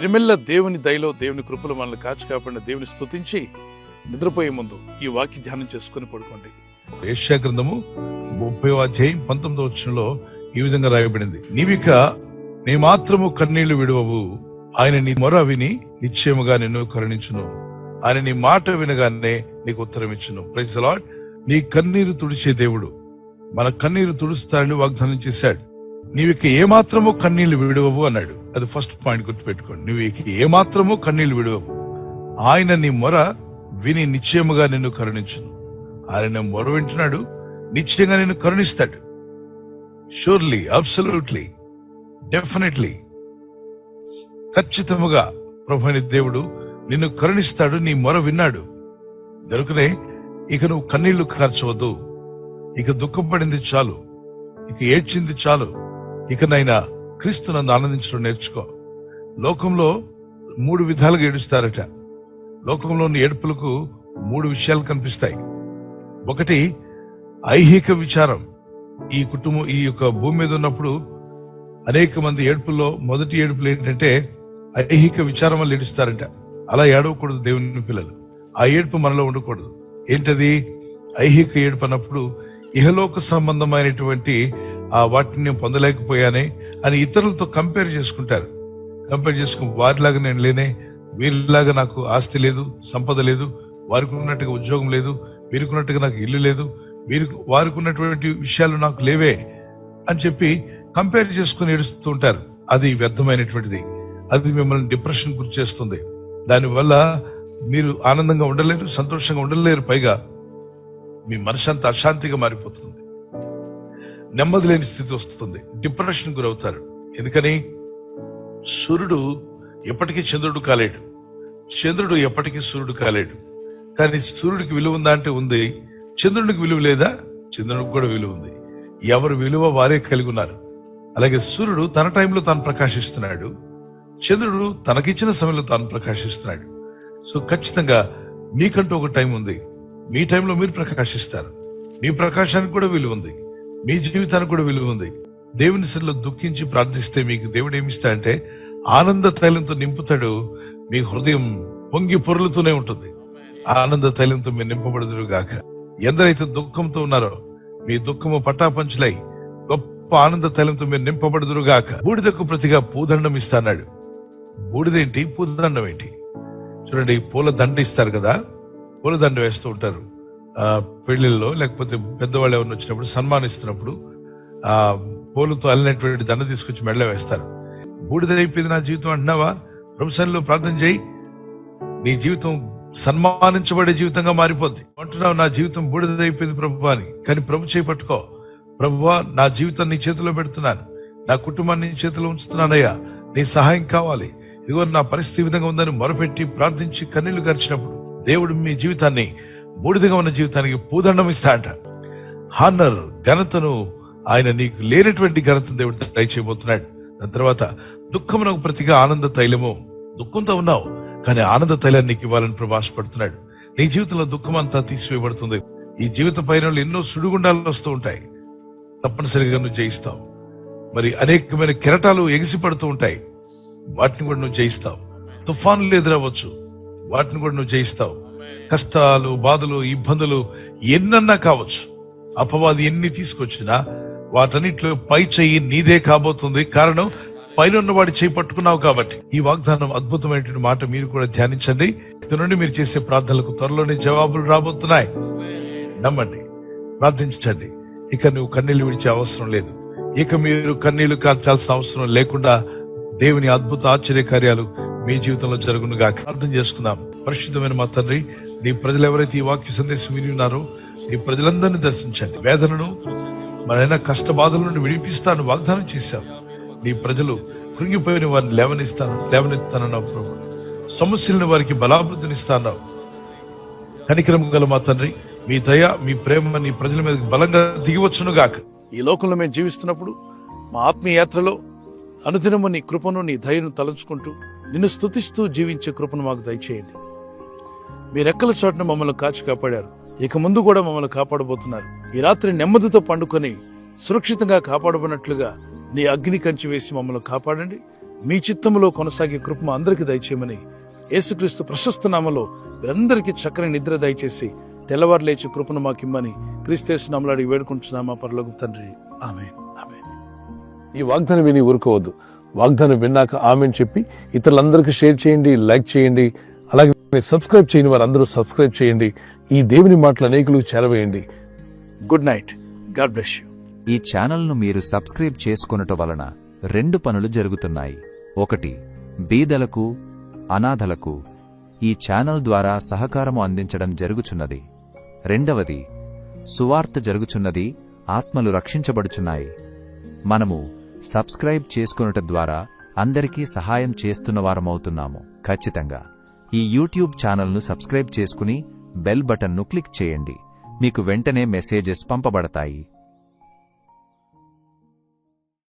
దినమెల్ల దేవుని దయలో దేవుని కృపలో మనల్ని కాచి కాపాడిన దేవుని స్తుతించి నిద్రపోయే ముందు ఈ వాక్య ధ్యానం చేసుకుని పడుకోండి. యెషయా గ్రంథము 30వ అధ్యాయం 19వ వచనంలో ఈ విధంగా రాయబడింది, నీవిక నీ మాత్రము కన్నీళ్లు విడువవు, ఆయన నీ మొర విని నిశ్చయముగా నిన్ను కరుణించును, ఆయన నీ మాట వినగానే నీకు ఉత్తరం ఇచ్చును. Praise the lord. నీ కన్నీరు తుడిచే దేవుడు మన కన్నీరు తుడుస్తాడని వాగ్దానం చేశాడు. నీవిక ఏమాత్రము కన్నీళ్లు విడువవు అన్నాడు. అది ఫస్ట్ పాయింట్ గుర్తుపెట్టుకోండి. నువ్వు ఏమాత్రము కన్నీళ్లు విడువవు, ఆయన నీ మొర విని నిశ్చయముగా నిన్ను కరుణించును. ఆయన మొర వింటున్నాడు, నిశ్చయంగా నిన్ను కరుణిస్తాడు. షూర్లీ, అబ్సల్యూట్లీ, డెఫినెట్లీ, ఖచ్చితముగా ప్రభువైన దేవుడు నిన్ను కరుణిస్తాడు. నీ మొర విన్నాడు కనుకనే ఇక నువ్వు కన్నీళ్లు కార్చవద్దు. ఇక దుఃఖం పడింది చాలు, ఇక ఏడ్చింది చాలు. ఇక నైనా క్రీస్తు నందు ఆనందించడం నేర్చుకో. లోకంలో 3 విధాలుగా ఏడుస్తారట. లోకంలోని ఏడుపులకు 3 విషయాలు కనిపిస్తాయి. ఒకటి ఐహిక విచారం. ఈ కుటుంబం ఈ యొక్క భూమి మీద ఉన్నప్పుడు అనేక మంది ఏడుపుల్లో మొదటి ఏడుపులు ఏంటంటే ఐహిక విచారం వల్ల ఏడుస్తారట. అలా ఏడవకూడదు దేవుని పిల్లలు. ఆ ఏడుపు మనలో ఉండకూడదు. ఏంటది? ఐహిక ఏడుపు అన్నప్పుడు ఇహలోక సంబంధమైనటువంటి ఆ వాటిని నేను పొందలేకపోయానే అని ఇతరులతో కంపేర్ చేసుకుంటారు. కంపేర్ చేసుకుని వారిలాగా నేను లేనే, వీరిలాగా నాకు ఆస్తి లేదు, సంపద లేదు, వారికి ఉన్నట్టుగా ఉద్యోగం లేదు, వీరికి ఉన్నట్టుగా నాకు ఇల్లు లేదు, వారికి ఉన్నటువంటి విషయాలు నాకు లేవే అని చెప్పి కంపేర్ చేసుకుని ఏడుస్తూ ఉంటారు. అది వ్యర్థమైనటువంటిది. అది మిమ్మల్ని డిప్రెషన్ గురి చేస్తుంది. దానివల్ల మీరు ఆనందంగా ఉండలేరు, సంతోషంగా ఉండలేరు. పైగా మీ మనసు అంతా అశాంతిగా మారిపోతుంది, నెమ్మది లేని స్థితి వస్తుంది, డిప్రెషన్ గురవుతారు. ఎందుకని? సూర్యుడు ఎప్పటికీ చంద్రుడు కాలేడు, చంద్రుడు ఎప్పటికీ సూర్యుడు కాలేడు. కానీ సూర్యుడికి విలువ ఉందా అంటే ఉంది. చంద్రుడికి విలువ లేదా? చంద్రుడికి కూడా విలువ ఉంది. ఎవరు విలువ వారే కలిగి ఉన్నారు. అలాగే సూర్యుడు తన టైంలో తాను ప్రకాశిస్తున్నాడు, చంద్రుడు తనకిచ్చిన సమయంలో తాను ప్రకాశిస్తున్నాడు. సో ఖచ్చితంగా మీకంటూ ఒక టైం ఉంది. మీ టైంలో మీరు ప్రకాశిస్తారు. మీ ప్రకాశానికి కూడా విలువ ఉంది, మీ జీవితానికి కూడా విలువ ఉంది. దేవుని సన్నిధిలో దుఃఖించి ప్రార్థిస్తే మీకు దేవుడు ఏమిస్తాడంటే ఆనంద తైలంతో నింపుతాడు. మీ హృదయం పొంగి పొర్లుతూనే ఉంటుంది. ఆనంద తైలంతో మీరు నింపబడుదురు గాక. ఎందరైతే దుఃఖంతో ఉన్నారో మీ దుఃఖము పటాపంచులై గొప్ప ఆనంద తైలంతో మీరు నింపబడుదురు గాక. బూడిదకు ప్రతిగా పూదండం ఇస్తాడు. బూడిదేంటి, పూదండం ఏంటి? చూడండి, పూల దండ ఇస్తారు కదా, పూల దండ వేస్తూ ఉంటారు పెళ్లిళ్ళలో, లేకపోతే పెద్దవాళ్ళు ఎవరిని వచ్చినప్పుడు సన్మానిస్తున్నప్పుడు ఆ పూలతో అల్లినటువంటి దండ తీసుకొచ్చి మెడలో వేస్తారు. బూడిదైపోయింది నా జీవితం అంటున్నావా? ప్రభు సన్నిధిలో ప్రార్థన చేయి, నీ జీవితం సన్మానించబడే జీవితంగా మారిపోద్ది. అంటున్నావు నా జీవితం బూడిదైపోయింది ప్రభు అని, కానీ ప్రభు చేయి పట్టుకో. ప్రభువా, నా జీవితం నీ చేతిలో పెడుతున్నాను, నా కుటుంబాన్ని నీ చేతిలో ఉంచుతున్నానయ్యా, నీ సహాయం కావాలి, ఇదిగో నా పరిస్థితి విధంగా ఉందని మొరపెట్టి ప్రార్థించి కన్నీళ్లు గార్చినప్పుడు దేవుడు మీ జీవితాన్ని, బూడిదగా ఉన్న జీవితానికి పూదండం ఇస్తాడంట. హానర్, ఘనతను ఆయన నీకు లేనటువంటి ఘనతను దేవుడు ట్రై చేయబోతున్నాడు. దాని తర్వాత దుఃఖమునకు ప్రతిగా ఆనంద తైలము. దుఃఖంతో ఉన్నావు కానీ ఆనంద తైలాన్ని నీకు ఇవ్వాలని ప్రభు ఆశపడుతున్నాడు. నీ జీవితంలో దుఃఖం అంతా తీసివేయబడుతుంది. ఈ జీవిత పైన ఎన్నో సుడిగుండాలు వస్తూ ఉంటాయి, తప్పనిసరిగా నువ్వు జయిస్తావు. మరి అనేకమైన కెరటాలు ఎగిసి పడుతూ ఉంటాయి, వాటిని కూడా నువ్వు జయిస్తావు. తుఫానులు ఎదురవ్వచ్చు, వాటిని కూడా నువ్వు జయిస్తావు. కష్టాలు, బాధలు, ఇబ్బందులు ఎన్నన్నా కావచ్చు, అపవాది ఎన్ని తీసుకొచ్చినా వాటన్నిటిలో పై చెయ్యి నీదే కాబోతుంది. కారణం, పైన ఉన్న వాడి చేయి పట్టుకున్నావు కాబట్టి. ఈ వాగ్దానం అద్భుతమైనటువంటి మాట మీరు కూడా ధ్యానించండి. ఇక నుండి మీరు చేసే ప్రార్థనలకు త్వరలోనే జవాబులు రాబోతున్నాయి. నమ్మండి, ప్రార్థించండి. ఇక నువ్వు కన్నీళ్లు విడిచే అవసరం లేదు. ఇక మీరు కన్నీళ్లు కార్చాల్సిన అవసరం లేకుండా దేవుని అద్భుత ఆశ్చర్య కార్యాలు మీ జీవితంలో జరుగునుగా ప్రార్థన చేసుకుందాం. పరిశుద్ధమైన మా తండ్రి, నీ ప్రజలు ఎవరైతే ఈ వాక్య సందేశం విని ఉన్నారో నీ ప్రజలందరినీ దర్శించండి. వేదనను, మరైనా కష్ట బాధల నుండి విడిపిస్తాను వాగ్దానం చేశావు. నీ ప్రజలు కృంగిపోయిన వారిని లేవనెత్తానన్నావు ప్రభు. సమస్యలను వారికి బలాభివృద్ధినిస్తాన్నావు. కనికరం గల మా తండ్రి, మీ దయ, మీ ప్రేమ నీ ప్రజల మీద బలంగా దిగివచ్చును గాక. ఈ లోకంలో మేము జీవిస్తున్నప్పుడు మా ఆత్మీయ యాత్రలో అనుదినము నీ కృపను, నీ దయను తలంచుకుంటూ నిన్ను స్తుతిస్తూ జీవించే కృపను మాకు దయచేయండి. మీ రెక్కల చోటున మమ్మల్ని కాచి కాపాడారు, ఇక ముందు కూడా మమ్మల్ని కాపాడబోతున్నారు. ఈ రాత్రి నెమ్మదితో పండుకొని సురక్షితంగా కాపాడబడినట్లుగా నీ అగ్ని కంచి వేసి మమ్మల్ని కాపాడండి. మీ చిత్తములో కొనసాగే కృప మా అందరికీ దయచేయమని యేసుక్రీస్తు ప్రశస్త నామలో మీరందరికీ చక్కని నిద్ర దయచేసి తెల్లవారు లేచి కృపను మాకిమ్మని క్రీస్తు నామములో అడిగి వేడుకుంటున్నామా పరలోకపు తండ్రి. ఆమేన్. ఆమేన్. ఈ వాగ్దానం విని ఊరుకోవద్దు. వాగ్దానం విన్నాక ఆమెన్ చెప్పి ఇతరులందరికీ షేర్ చేయండి, లైక్ చేయండి. అలాగే సబ్స్క్రైబ్ చేయని వారందరూ సబ్స్క్రైబ్ చేయండి. ఈ దేవుని మాటలు అనేకులకు చేరవేయండి. Good night. God bless you. ఈ ఛానల్ను మీరు సబ్స్క్రైబ్ చేసుకొనుట వలన 2 పనులు జరుగుతున్నాయి. 1, బీదలకు, అనాథలకు ఈ ఛానల్ ద్వారా సహకారము అందించడం జరుగుచున్నది. 2, సువార్త జరుగుచున్నది, ఆత్మలు రక్షించబడుచున్నాయి. మనము సబ్స్క్రైబ్ చేసుకొనుట ద్వారా అందరికీ సహాయం చేస్తున్నవారమవుతున్నాము. ఖచ్చితంగా ఈ యూట్యూబ్ ఛానల్ను సబ్స్క్రైబ్ చేసుకుని బెల్ బటన్ను క్లిక్ చేయండి. మీకు వెంటనే మెసేజెస్ పంపబడతాయి.